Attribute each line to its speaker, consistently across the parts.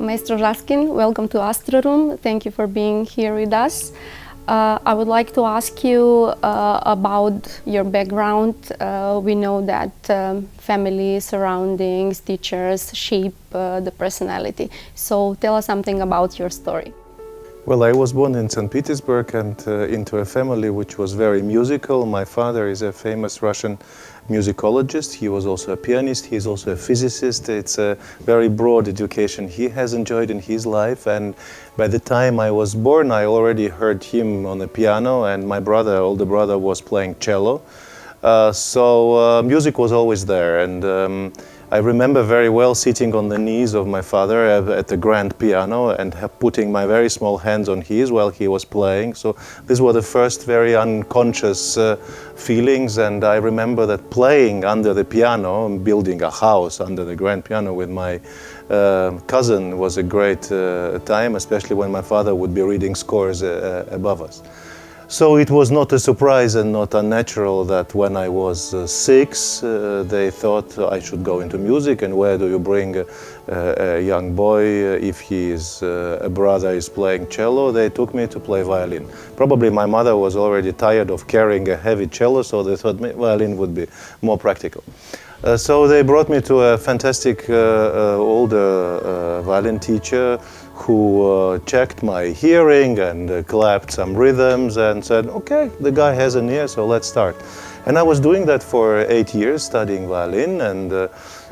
Speaker 1: Maestro Raјskin, welcome to ASTROROOM. Thank you for being here with us. I would like to ask you about your background. We know that family, surroundings, teachers shape the personality. So tell us something about your story.
Speaker 2: Well, I was born in St. Petersburg and into a family which was very musical. My father is a famous Russian musicologist. He was also a pianist. He is also a physicist. It's a very broad education he has enjoyed in his life. And by the time I was born, I already heard him on the piano, and my brother, older brother, was playing cello. So music was always there. And I remember very well sitting on the knees of my father at the grand piano and putting my very small hands on his while he was playing. So these were the first very unconscious feelings, and I remember that playing under the piano, building a house under the grand piano with my cousin was a great time, especially when my father would be reading scores above us. So it was not a surprise and not unnatural that when I was 6, they thought I should go into music. And where do you bring a young boy if his brother is playing cello? They took me to play violin. Probably my mother was already tired of carrying a heavy cello, so they thought violin would be more practical. So they brought me to a fantastic older violin teacher who checked my hearing and clapped some rhythms and said, okay, the guy has an ear, so let's start. And I was doing that for 8 years, studying violin, and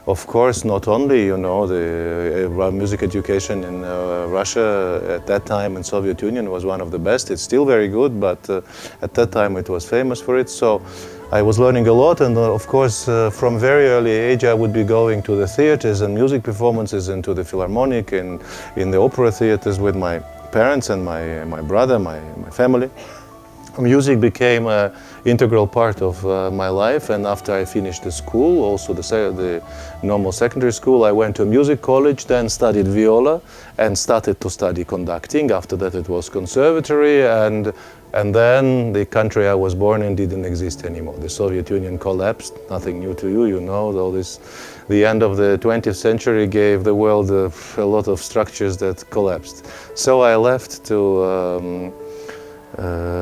Speaker 2: of course, not only, you know, the music education in Russia at that time in Soviet Union was one of the best. It's still very good, but at that time it was famous for it. So I was learning a lot, and of course, from very early age, I would be going to the theaters and music performances, and to the Philharmonic and in the opera theaters with my parents and my brother, my family. Music became an integral part of my life, and after I finished the school, also the normal secondary school, I went to a music college, then studied viola and started to study conducting. After that it was conservatory, and then the country I was born in didn't exist anymore. The Soviet Union collapsed, nothing new to you, you know, all this. The end of the 20th century gave the world a lot of structures that collapsed. So I left to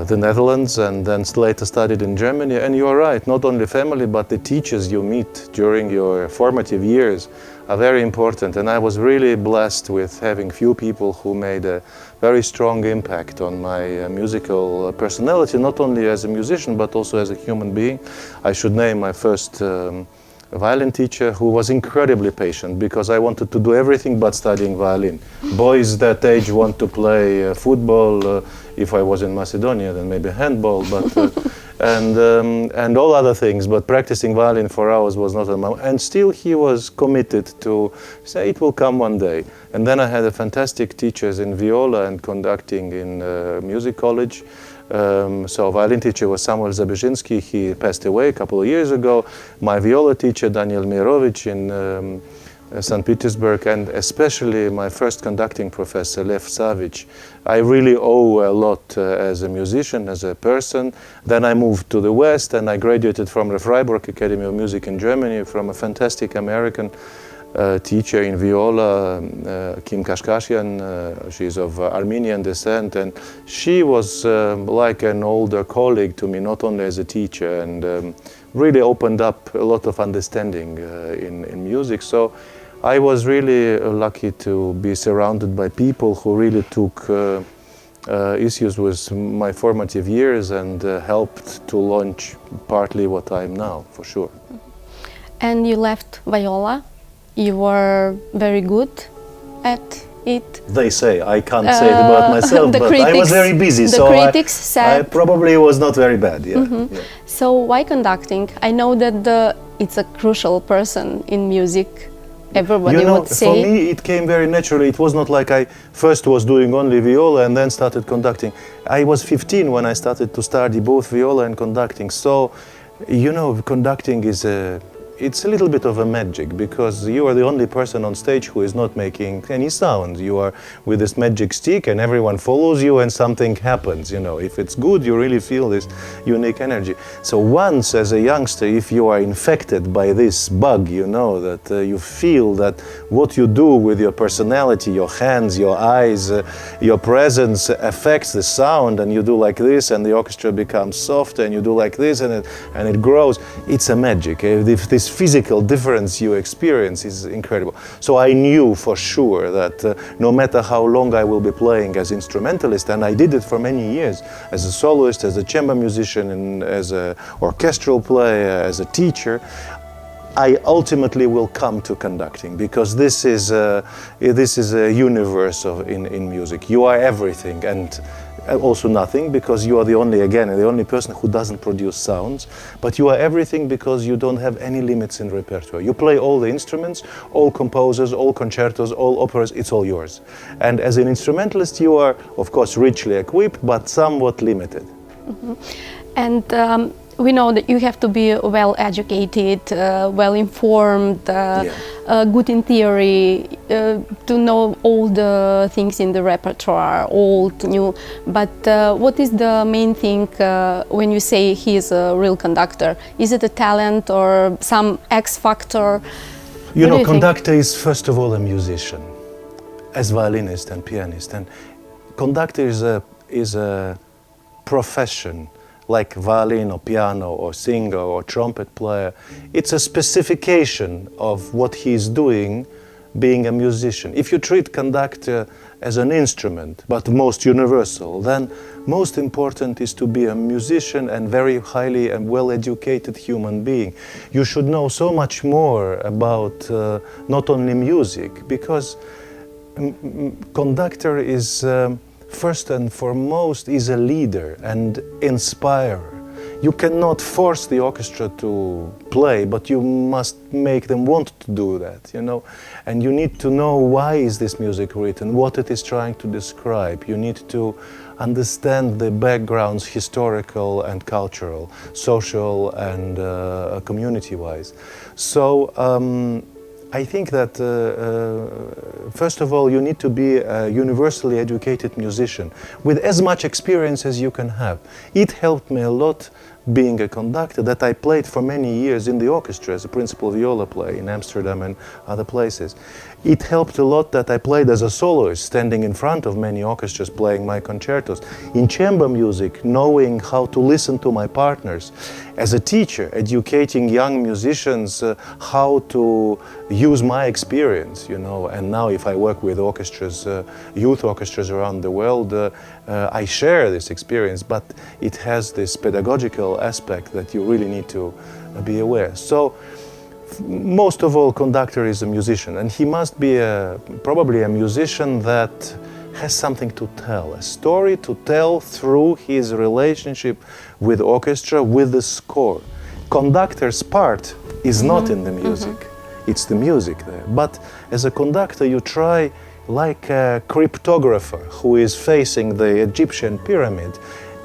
Speaker 2: the Netherlands, and then later studied in Germany. And you are right, not only family, but the teachers you meet during your formative years are very important. And I was really blessed with having few people who made a very strong impact on my musical personality, not only as a musician, but also as a human being. I should name my first violin teacher, who was incredibly patient, because I wanted to do everything but studying violin. Boys that age want to play football, if I was in Macedonia, then maybe handball, but and all other things, but practicing violin for hours was not on my mind. And still he was committed to say it will come one day. And then I had a fantastic teachers in viola and conducting in music college. So violin teacher was Samuel Zabezinski. He passed away a couple of years ago. My viola teacher, Daniel in St. Petersburg, and especially my first conducting professor, Lev Savic. I really owe a lot as a musician, as a person. Then I moved to the West, and I graduated from the Freiburg Academy of Music in Germany from a fantastic American teacher in viola, Kim Kashkashian. She's of Armenian descent, and she was like an older colleague to me, not only as a teacher, and really opened up a lot of understanding in music. So I was really lucky to be surrounded by people who really took issues with my formative years and helped to launch partly what I am now, for sure.
Speaker 1: And you left viola. You were very good at it.
Speaker 2: They say, I can't say it about myself, but
Speaker 1: critics,
Speaker 2: I was very busy,
Speaker 1: the
Speaker 2: so
Speaker 1: critics said,
Speaker 2: I probably was not very bad. Yeah, yeah.
Speaker 1: So why conducting? I know that it's a crucial person in music. Everybody would say.
Speaker 2: For me, it came very naturally. It was not like I first was doing only viola and then started conducting. I was 15 when I started to study both viola and conducting. So, you know, conducting is a it's a little bit of a magic, because you are the only person on stage who is not making any sound. You are with this magic stick and everyone follows you and something happens, you know. If it's good, you really feel this unique energy. So once as a youngster, if you are infected by this bug, you know, that you feel that what you do with your personality, your hands, your eyes, your presence affects the sound, and you do like this and the orchestra becomes soft, and you do like this and it grows. It's a magic. This physical difference you experience is incredible. So I knew for sure that no matter how long I will be playing as instrumentalist, and I did it for many years, as a soloist, as a chamber musician, and as an orchestral player, as a teacher, I ultimately will come to conducting, because this is a universe in music. You are everything and also nothing, because you are the only person who doesn't produce sounds, but you are everything because you don't have any limits in repertoire. You play all the instruments, all composers, all concertos, all operas, it's all yours. And as an instrumentalist, you are, of course, richly equipped, but somewhat limited.
Speaker 1: Mm-hmm. And we know that you have to be well educated, well informed, good in theory, to know all the things in the repertoire, old, new. But what is the main thing when you say he is a real conductor? Is it a talent or some X factor?
Speaker 2: You know, conductor is first of all a musician, as violinist and pianist. And conductor is a profession, like violin or piano or singer or trumpet player. It's a specification of what he's doing, being a musician. If you treat conductor as an instrument, but most universal, then most important is to be a musician and very highly and well-educated human being. You should know so much more about not only music, because conductor is first and foremost is a leader and inspirer. You cannot force the orchestra to play, but you must make them want to do that, you know. And you need to know why is this music written, what it is trying to describe. You need to understand the backgrounds, historical and cultural, social and community-wise. So I think that first of all, you need to be a universally educated musician with as much experience as you can have. It helped me a lot being a conductor, that I played for many years in the orchestra as a principal viola player in Amsterdam and other places. It helped a lot that I played as a soloist, standing in front of many orchestras playing my concertos. In chamber music, knowing how to listen to my partners. As a teacher, educating young musicians how to use my experience, you know. And now if I work with orchestras, youth orchestras around the world, I share this experience, but it has this pedagogical aspect that you really need to be aware. So, most of all, conductor is a musician, and he must be probably a musician that has something to tell, a story to tell through his relationship with orchestra, with the score. Conductor's part is not in the music, it's the music there. But as a conductor, you try, like a cryptographer who is facing the Egyptian pyramid,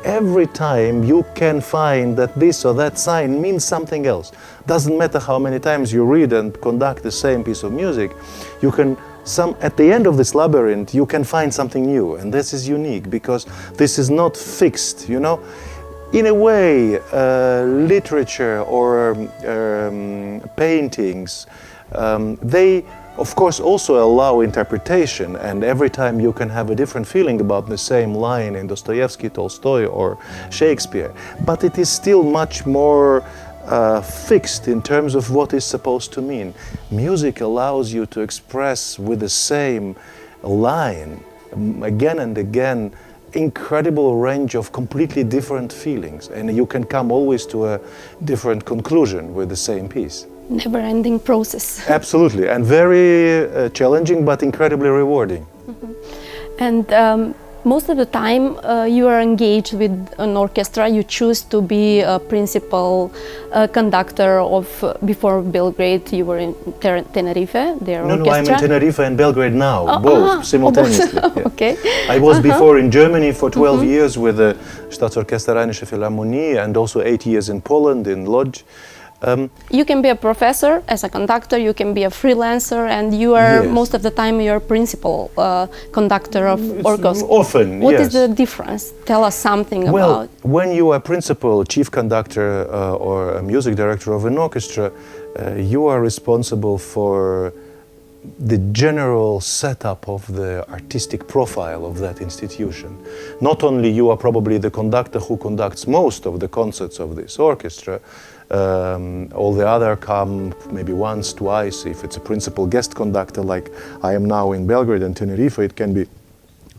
Speaker 2: every time you can find that this or that sign means something else. Doesn't matter how many times you read and conduct the same piece of music, you can, at the end of this labyrinth, you can find something new, and this is unique because this is not fixed, you know. In a way, literature or paintings, they of course also allow interpretation, and every time you can have a different feeling about the same line in Dostoevsky, Tolstoy or Shakespeare, but it is still much more fixed in terms of what it's supposed to mean. Music allows you to express with the same line again and again incredible range of completely different feelings, and you can come always to a different conclusion with the same piece.
Speaker 1: Never-ending process.
Speaker 2: Absolutely, and very challenging but incredibly rewarding.
Speaker 1: And most of the time you are engaged with an orchestra, you choose to be a principal conductor of, before Belgrade you were in Tenerife, their orchestra.
Speaker 2: No, I'm in Tenerife and Belgrade now, both simultaneously.
Speaker 1: Both. Okay.
Speaker 2: I was before in Germany for 12 years with the Staatsorchester Rheinische Philharmonie, and also 8 years in Poland in Lodz.
Speaker 1: You can be a professor as a conductor, you can be a freelancer, and you are
Speaker 2: Yes.
Speaker 1: most of the time your principal conductor of
Speaker 2: It's
Speaker 1: orchestra.
Speaker 2: often,
Speaker 1: What
Speaker 2: yes.
Speaker 1: is the difference? Tell us something
Speaker 2: Well,
Speaker 1: about.
Speaker 2: when you are principal, chief conductor, or a music director of an orchestra, you are responsible for the general setup of the artistic profile of that institution. Not only you are probably the conductor who conducts most of the concerts of this orchestra, all the other come maybe once, twice. If it's a principal guest conductor like I am now in Belgrade and Tenerife, it can be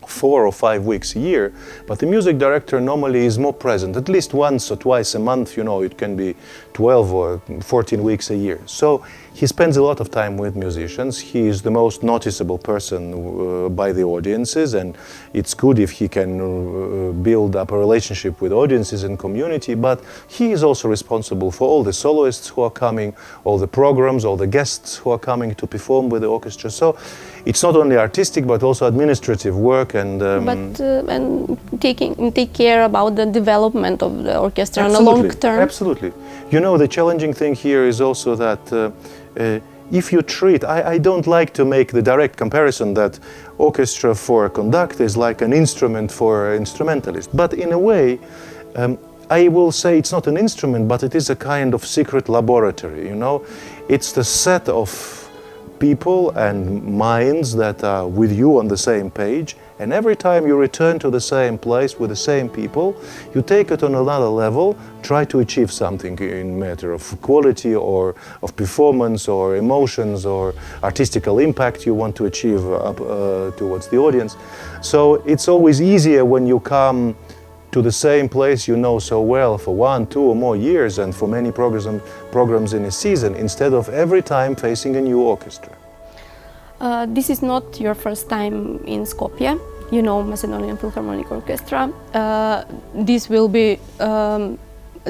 Speaker 2: 4 or 5 weeks a year, but the music director normally is more present, at least once or twice a month. You know, it can be 12 or 14 weeks a year. So he spends a lot of time with musicians. He is the most noticeable person by the audiences, and it's good if he can build up a relationship with audiences and community, but he is also responsible for all the soloists who are coming, all the programs, all the guests who are coming to perform with the orchestra. So it's not only artistic but also administrative work, and
Speaker 1: and take care about the development of the orchestra on a
Speaker 2: absolutely,
Speaker 1: long term.
Speaker 2: Absolutely. You know, the challenging thing here is also that if you treat, I don't like to make the direct comparison that orchestra for a conductor is like an instrument for an instrumentalist, but in a way, I will say it's not an instrument, but it is a kind of secret laboratory, you know. It's the set of people and minds that are with you on the same page, and every time you return to the same place with the same people, you take it on another level, try to achieve something in matter of quality or of performance or emotions or artistical impact you want to achieve towards the audience. So it's always easier when you come to the same place you know so well for 1, 2 or more years, and for many programs in a season, instead of every time facing a new orchestra.
Speaker 1: This is not your first time in Skopje, you know, Macedonian Philharmonic Orchestra. This will be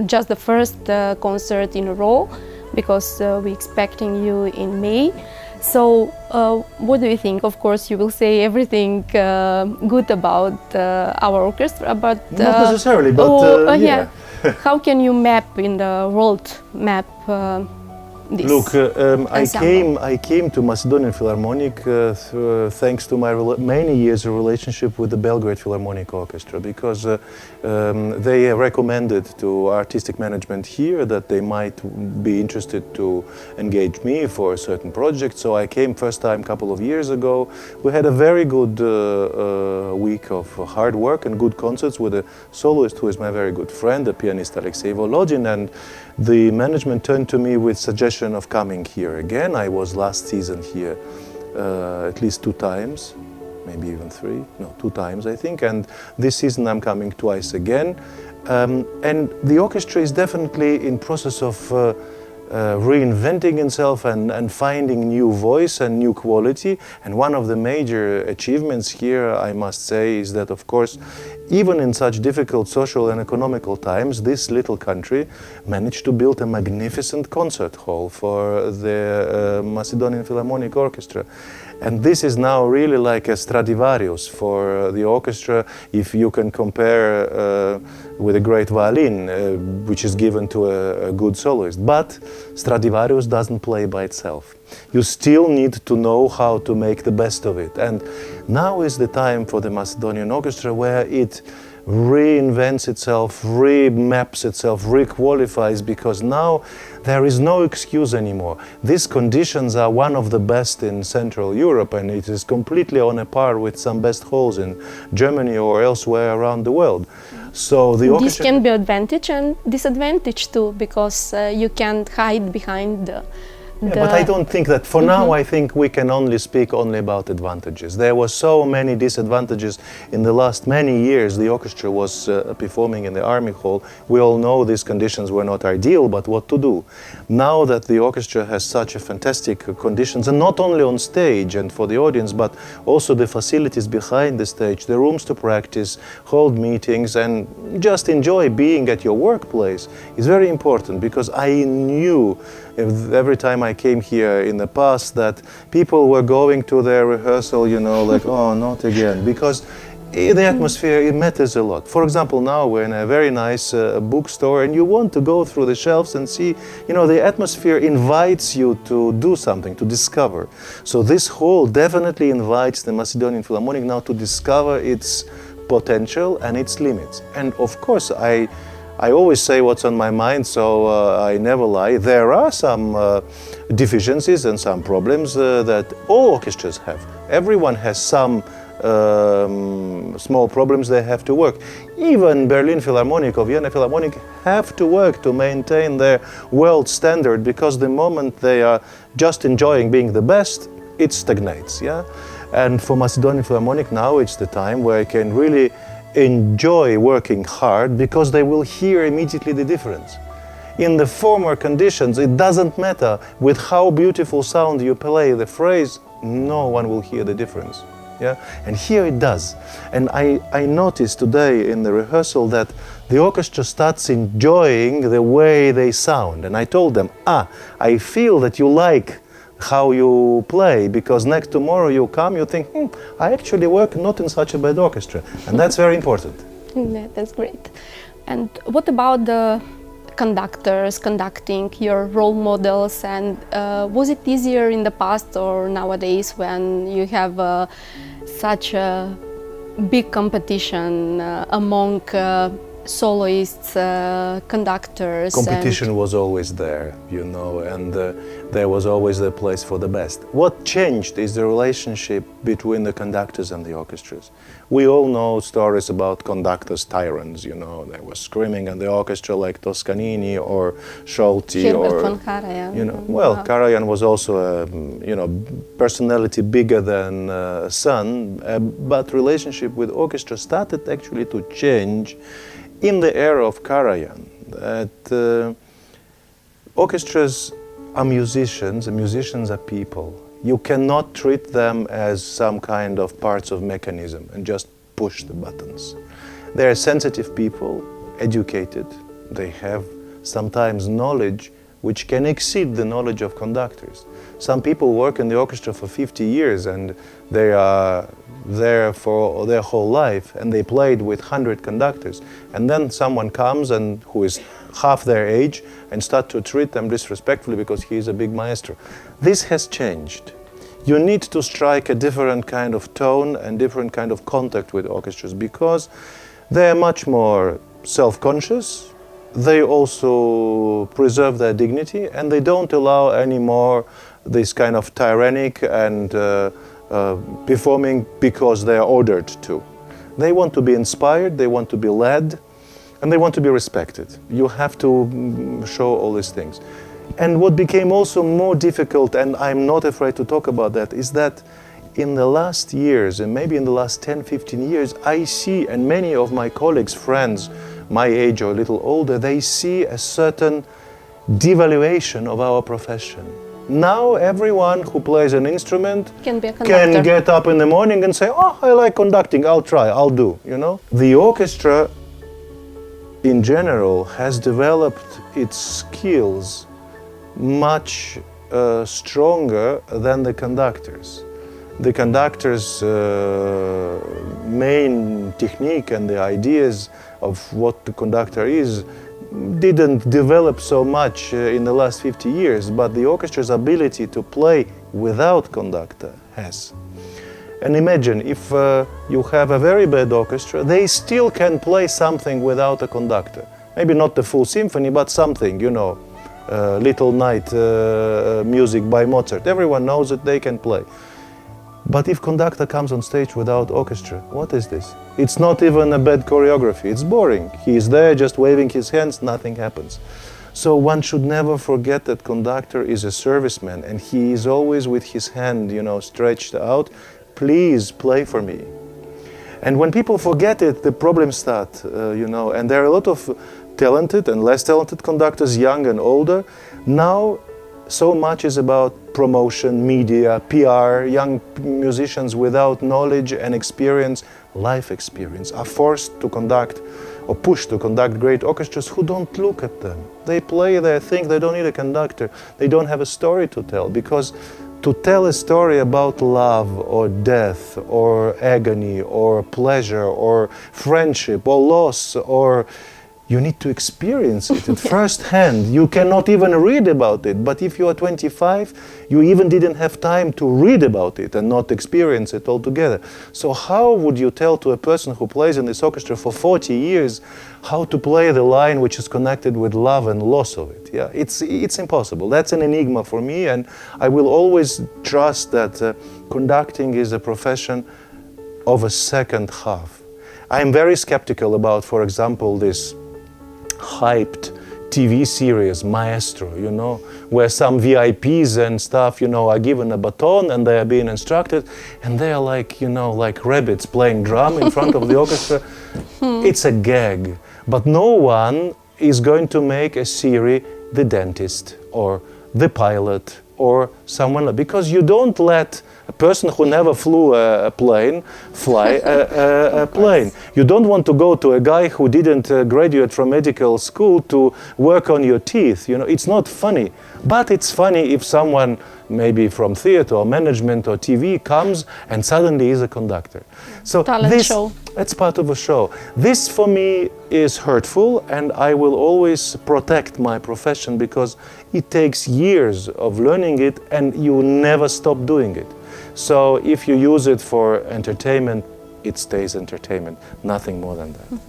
Speaker 1: just the first concert in a row, because we're expecting you in May. So what do you think? Of course you will say everything good about our orchestra, but
Speaker 2: not necessarily, but yeah.
Speaker 1: How can you map in the world map this?
Speaker 2: Look,
Speaker 1: ensemble?
Speaker 2: I came to Macedonian Philharmonic thanks to my many years of relationship with the Belgrade Philharmonic Orchestra, because they recommended to artistic management here that they might be interested to engage me for a certain project. So I came first time a couple of years ago. We had a very good week of hard work and good concerts with a soloist who is my very good friend, the pianist Alexei Volodin, and the management turned to me with suggestion of coming here again. I was last season here at least 2 times, maybe even 3, no, 2 times I think, and this season I'm coming twice again. And the orchestra is definitely in process of reinventing itself and finding new voice and new quality. And one of the major achievements here, I must say, is that, of course, even in such difficult social and economical times, this little country managed to build a magnificent concert hall for the Macedonian Philharmonic Orchestra. And this is now really like a Stradivarius for the orchestra, if you can compare with a great violin, which is given to a good soloist. But Stradivarius doesn't play by itself. You still need to know how to make the best of it. And now is the time for the Macedonian Orchestra where it reinvents itself, remaps itself, requalifies, because now there is no excuse anymore. These conditions are one of the best in Central Europe, and it is completely on a par with some best halls in Germany or elsewhere around the world. So the
Speaker 1: this can be advantage and disadvantage too, because you can't hide behind the
Speaker 2: but I don't think that for now. I think we can only speak about advantages. There were so many disadvantages in the last many years. The orchestra was performing in the Army Hall. We all know these conditions were not ideal, but what to do? Now that the orchestra has such a fantastic conditions, and not only on stage and for the audience, but also the facilities behind the stage, the rooms to practice, hold meetings, and just enjoy being at your workplace is very important, because I knew every time I came here in the past that people were going to their rehearsal, you know, like, oh, not again, because The atmosphere, it matters a lot. For example, now we're in a very nice bookstore and you want to go through the shelves and see, you know, the atmosphere invites you to do something, to discover. So this hall definitely invites the Macedonian Philharmonic now to discover its potential and its limits. And of course, I always say what's on my mind, so I never lie. There are some deficiencies and some problems that all orchestras have. Everyone has some small problems they have to work. Even Berlin Philharmonic or Vienna Philharmonic have to work to maintain their world standard, because the moment they are just enjoying being the best, it stagnates. Yeah? And for Macedonian Philharmonic now it's the time where I can really enjoy working hard, because they will hear immediately the difference. In the former conditions, it doesn't matter with how beautiful sound you play the phrase, no one will hear the difference. Yeah? And here it does. And I noticed today in the rehearsal that the orchestra starts enjoying the way they sound. And I told them, I feel that you like how you play, because next tomorrow you come, you think, I actually work not in such a bad orchestra. And that's very important.
Speaker 1: Yeah, that's great. And what about the conductors conducting, your role models, and was it easier in the past or nowadays when you have such a big competition among soloists, conductors?
Speaker 2: Competition was always there, you know, and there was always a place for the best. What changed is the relationship between the conductors and the orchestras. We all know stories about conductors, tyrants, you know, they were screaming at the orchestra like Toscanini or Scholti or
Speaker 1: von Karajan.
Speaker 2: You know, well, Karajan was also a, you know, personality bigger than son, but relationship with orchestra started actually to change in the era of Karajan. That orchestras are musicians, and musicians are people. You cannot treat them as some kind of parts of mechanism and just push the buttons. They are sensitive people, educated. They have sometimes knowledge which can exceed the knowledge of conductors. Some people work in the orchestra for 50 years and they are there for their whole life, and they played with 100 conductors. And then someone comes and who is half their age and start to treat them disrespectfully because he is a big maestro. This has changed. You need to strike a different kind of tone and different kind of contact with orchestras, because they are much more self-conscious. They also preserve their dignity, and they don't allow anymore this kind of tyrannic and performing because they are ordered to. They want to be inspired, they want to be led, and they want to be respected. You have to show all these things. And what became also more difficult, and I'm not afraid to talk about that, is that in the last years, and maybe in the last 10, 15 years, I see, and many of my colleagues, friends, my age or a little older, they see a certain devaluation of our profession. Now everyone who plays an instrument
Speaker 1: can
Speaker 2: get up in the morning and say, oh, I like conducting, I'll try, I'll do, you know. The orchestra in general has developed its skills much stronger than the conductors. The conductors' main technique and the ideas of what the conductor is didn't develop so much in the last 50 years, but the orchestra's ability to play without conductor has. And imagine if you have a very bad orchestra, they still can play something without a conductor. Maybe not the full symphony, but something, you know, Little Night music by Mozart. Everyone knows that they can play. But if conductor comes on stage without orchestra, what is this? It's not even a bad choreography, it's boring. He is there just waving his hands, nothing happens. So one should never forget that conductor is a serviceman, and he is always with his hand, you know, stretched out. Please play for me. And when people forget it, the problems start, you know, and there are a lot of talented and less talented conductors, young and older. Now, so much is about promotion, media, PR. Young musicians without knowledge and experience, life experience, are forced to conduct or pushed to conduct great orchestras who don't look at them. They play their thing, they don't need a conductor. They don't have a story to tell because to tell a story about love or death or agony or pleasure or friendship or loss, or you need to experience it at first hand. You cannot even read about it. But if you are 25, you even didn't have time to read about it and not experience it altogether. So how would you tell to a person who plays in this orchestra for 40 years how to play the line which is connected with love and loss of it? Yeah, it's impossible. That's an enigma for me, and I will always trust that conducting is a profession of a second half. I'm very skeptical about, for example, this hyped TV series Maestro, you know, where some VIPs and stuff, you know, are given a baton and they are being instructed, and they are like, you know, like rabbits playing drum in front of the orchestra. It's a gag. But no one is going to make a series The Dentist or The Pilot or someone, because you don't let a person who never flew a plane fly a plane. You don't want to go to a guy who didn't graduate from medical school to work on your teeth. You know, it's not funny. But it's funny if someone, maybe from theater or management or TV, comes and suddenly is a conductor. So
Speaker 1: talent show.
Speaker 2: It's part of a show. This for me is hurtful, and I will always protect my profession because it takes years of learning it and you never stop doing it. So if you use it for entertainment, it stays entertainment, nothing more than that.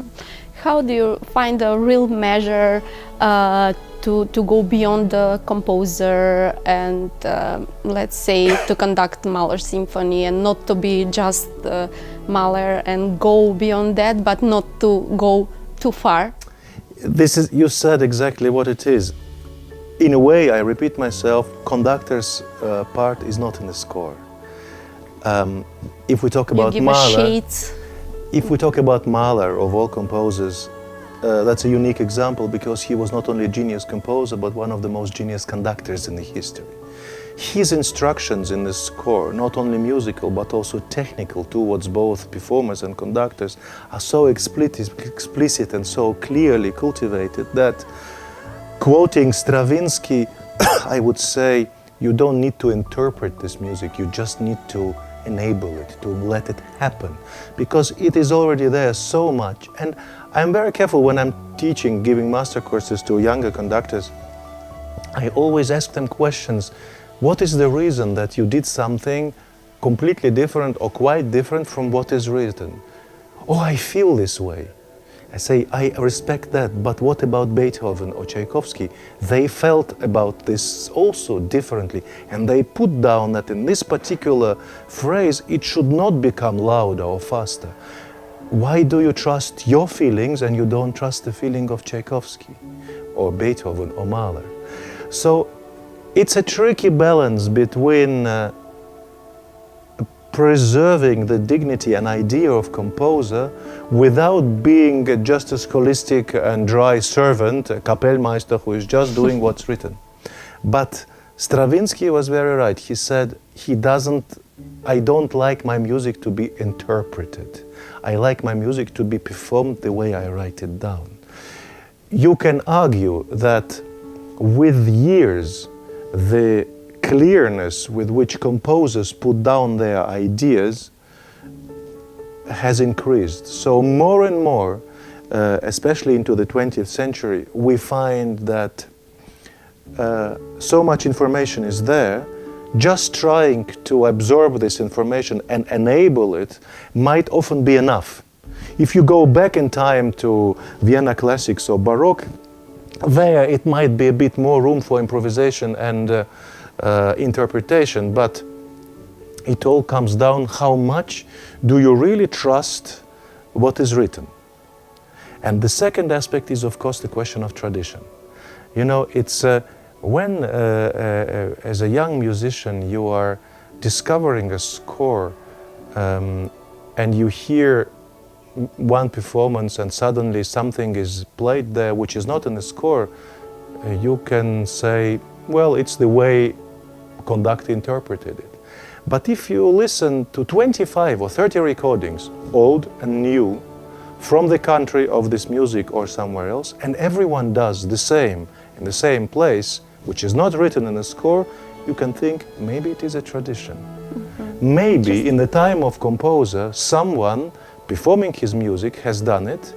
Speaker 1: How do you find a real measure to go beyond the composer and, let's say, to conduct Mahler symphony and not to be just Mahler and go beyond that, but not to go too far?
Speaker 2: This is, you said exactly what it is. In a way, I repeat myself, conductor's part is not in the score. If we talk about Mahler, if we talk about Mahler, of all composers, that's a unique example because he was not only a genius composer, but one of the most genius conductors in the history. His instructions in the score, not only musical, but also technical towards both performers and conductors, are so explicit and so clearly cultivated that, quoting Stravinsky, I would say, you don't need to interpret this music, you just need to enable it, to let it happen, because it is already there so much. And I'm very careful when I'm teaching, giving master courses to younger conductors. I always ask them questions. What is the reason that you did something completely different or quite different from what is written? Oh, I feel this way. I say, I respect that, but what about Beethoven or Tchaikovsky? They felt about this also differently, and they put down that in this particular phrase, it should not become louder or faster. Why do you trust your feelings and you don't trust the feeling of Tchaikovsky or Beethoven or Mahler? So it's a tricky balance between preserving the dignity and idea of composer without being just a scholastic and dry servant, a Kapellmeister who is just doing what's written. But Stravinsky was very right. He said, I don't like my music to be interpreted. I like my music to be performed the way I write it down. You can argue that with years, the clearness with which composers put down their ideas has increased. So more and more, especially into the 20th century, we find that so much information is there. Just trying to absorb this information and enable it might often be enough. If you go back in time to Vienna classics or Baroque, there it might be a bit more room for improvisation and interpretation, but it all comes down how much do you really trust what is written. And the second aspect is, of course, the question of tradition. You know, it's when as a young musician you are discovering a score and you hear one performance and suddenly something is played there which is not in the score, you can say, well, it's the way conductor interpreted it. But if you listen to 25 or 30 recordings, old and new, from the country of this music or somewhere else, and everyone does the same in the same place, which is not written in the score, you can think maybe it is a tradition. Maybe in the time of composer, someone performing his music has done it,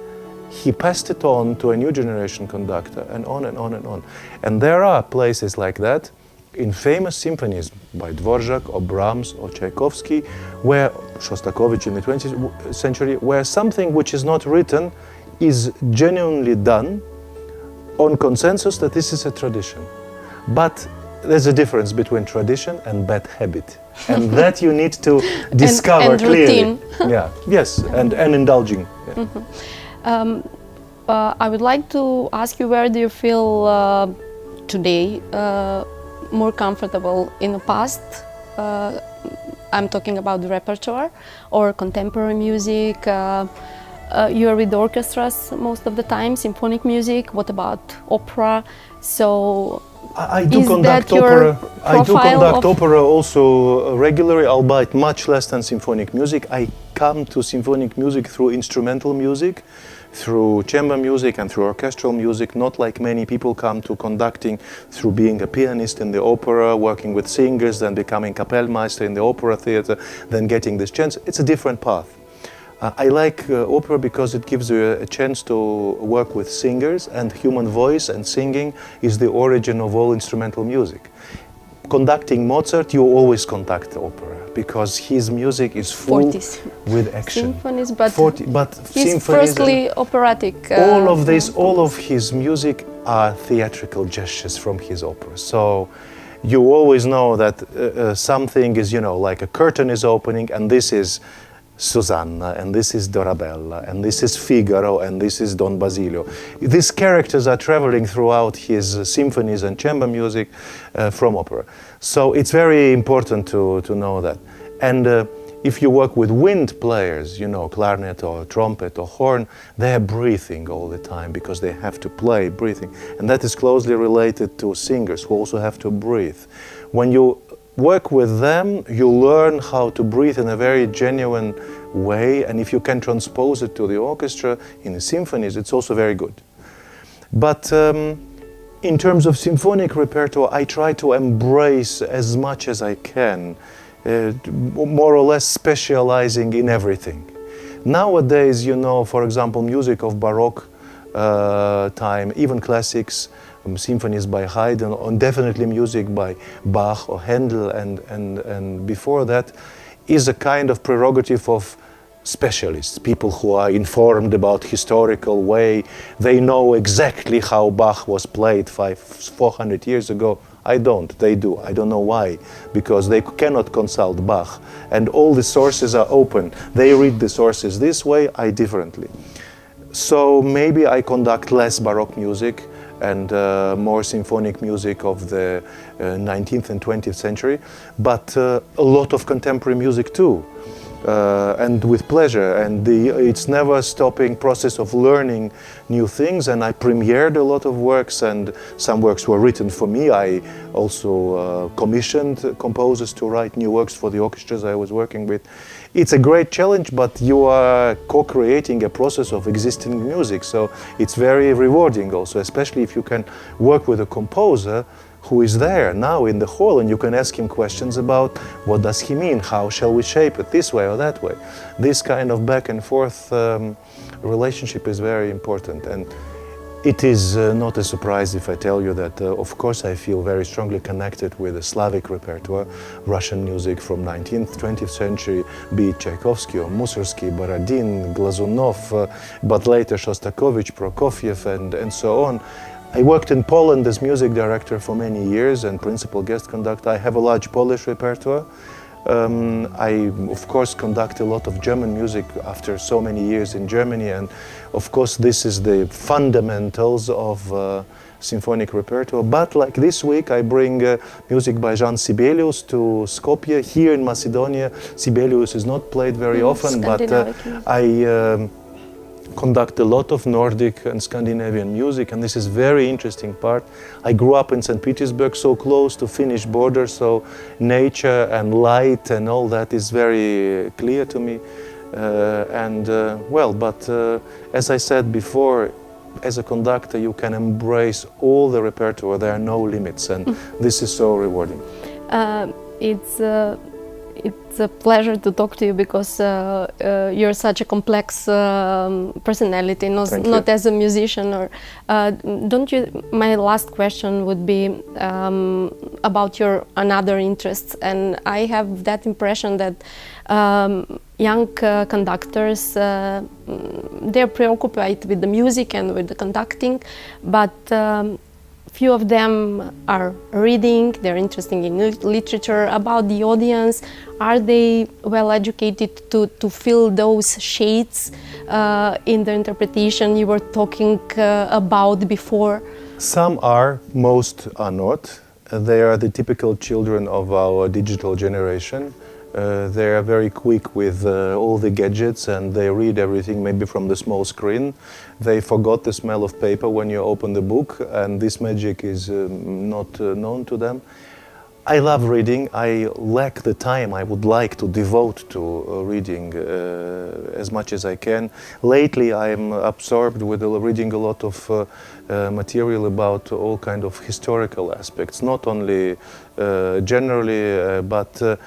Speaker 2: he passed it on to a new generation conductor, and on and on and on. And there are places like that in famous symphonies by Dvorak or Brahms or Tchaikovsky, where Shostakovich in the 20th century, where something which is not written is genuinely done on consensus that this is a tradition. But there's a difference between tradition and bad habit, and that you need to discover
Speaker 1: and
Speaker 2: clearly.
Speaker 1: Routine.
Speaker 2: Yeah, yes, and indulging. Yeah.
Speaker 1: I would like to ask you, where do you feel today more comfortable? In the past, I'm talking about the repertoire or contemporary music. You are with orchestras most of the time, symphonic music. What about opera? So
Speaker 2: I do conduct opera. I do conduct opera also regularly, albeit much less than symphonic music. I come to symphonic music through instrumental music, through chamber music and through orchestral music, not like many people come to conducting through being a pianist in the opera, working with singers, then becoming Kapellmeister in the opera theater, then getting this chance. It's a different path. I like opera because it gives you a chance to work with singers, and human voice and singing is the origin of all instrumental music. Conducting Mozart, you always conduct opera because his music is full with action.
Speaker 1: Symphonies, but he's
Speaker 2: symphonies,
Speaker 1: firstly operatic.
Speaker 2: All of this, all of his music are theatrical gestures from his opera. So you always know that something is, you know, like a curtain is opening, and this is Susanna, and this is Dorabella, and this is Figaro, and this is Don Basilio. These characters are traveling throughout his symphonies and chamber music from opera. So it's very important to know that. And if you work with wind players, you know, clarinet or trumpet or horn, they are breathing all the time because they have to play breathing. And that is closely related to singers who also have to breathe. When you work with them, you learn how to breathe in a very genuine way, and if you can transpose it to the orchestra in the symphonies, it's also very good. But in terms of symphonic repertoire, I try to embrace as much as I can, more or less specializing in everything. Nowadays, you know, for example, music of Baroque time, even classics, symphonies by Haydn, and definitely music by Bach or Handel, and before that, is a kind of prerogative of specialists, people who are informed about historical way. They know exactly how Bach was played 400 years ago. I don't, they do. I don't know why, because they cannot consult Bach, and all the sources are open. They read the sources this way, I differently. So maybe I conduct less Baroque music and more symphonic music of the 19th and 20th century, but a lot of contemporary music too, and with pleasure. And it's never stopping process of learning new things, and I premiered a lot of works, and some works were written for me. I also commissioned composers to write new works for the orchestras I was working with. It's a great challenge, but you are co-creating a process of existing music, so it's very rewarding also, especially if you can work with a composer who is there now in the hall, and you can ask him questions about what does he mean, how shall we shape it this way or that way. This kind of back and forth relationship is very important, and it is not a surprise if I tell you that, of course, I feel very strongly connected with the Slavic repertoire, Russian music from 19th, 20th century, be it Tchaikovsky or Mussorgsky, Borodin, Glazunov, but later Shostakovich, Prokofiev, and so on. I worked in Poland as music director for many years and principal guest conductor. I have a large Polish repertoire. I, of course, conduct a lot of German music after so many years in Germany, and of course this is the fundamentals of symphonic repertoire. But like this week I bring music by Jan Sibelius to Skopje. Here in Macedonia, Sibelius is not played very often, but I conduct a lot of Nordic and Scandinavian music, and this is very interesting part. I grew up in St. Petersburg, so close to Finnish border, so nature and light and all that is very clear to me. As I said before, as a conductor you can embrace all the repertoire, there are no limits, and this is so rewarding.
Speaker 1: It's a pleasure to talk to you because you're such a complex personality, not as a musician. Or don't you? My last question would be about your another interests, and I have that impression that young conductors they're preoccupied with the music and with the conducting, but few of them are reading, they're interested in literature. About the audience, are they well educated to fill those shades in the interpretation you were talking about before?
Speaker 2: Some are, most are not. They are the typical children of our digital generation. They are very quick with all the gadgets, and they read everything maybe from the small screen. They forgot the smell of paper when you open the book, and this magic is not known to them. I love reading. I lack the time I would like to devote to reading as much as I can. Lately I'm absorbed with reading a lot of material about all kind of historical aspects, not only generally, but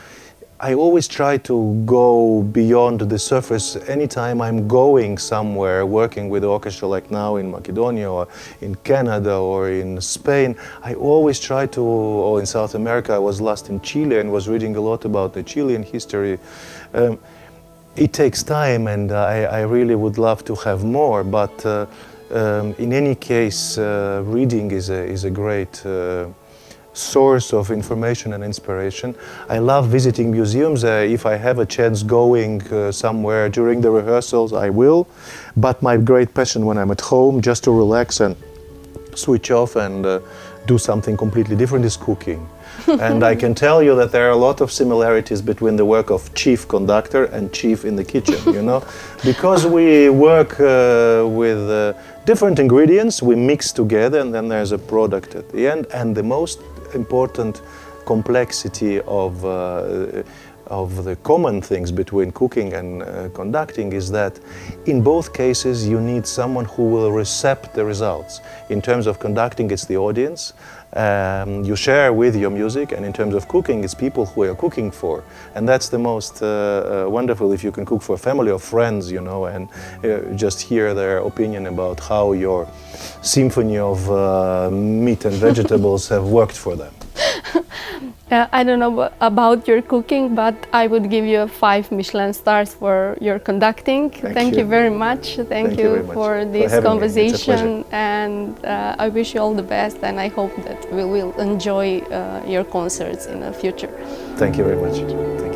Speaker 2: I always try to go beyond the surface. Anytime I'm going somewhere, working with the orchestra like now in Macedonia or in Canada or in Spain, I always try to, or in South America, I was last in Chile and was reading a lot about the Chilean history. It takes time, and I really would love to have more, but in any case, reading is a great source of information and inspiration. I love visiting museums. If I have a chance going somewhere during the rehearsals, I will. But my great passion when I'm at home, just to relax and switch off and do something completely different, is cooking. And I can tell you that there are a lot of similarities between the work of chief conductor and chief in the kitchen, you know? Because we work with different ingredients, we mix together, and then there's a product at the end. And the most important complexity of the common things between cooking and conducting is that in both cases you need someone who will accept the results. In terms of conducting, it's the audience. You share with your music, and in terms of cooking, it's people who you're cooking for. And that's the most wonderful, if you can cook for family or friends, you know, and just hear their opinion about how your symphony of meat and vegetables have worked for them.
Speaker 1: I don't know about your cooking, but I would give you 5 Michelin stars for your conducting. Thank you very much. Thank you for this conversation, and I wish you all the best, and I hope that we will enjoy your concerts in the future.
Speaker 2: Thank you very much.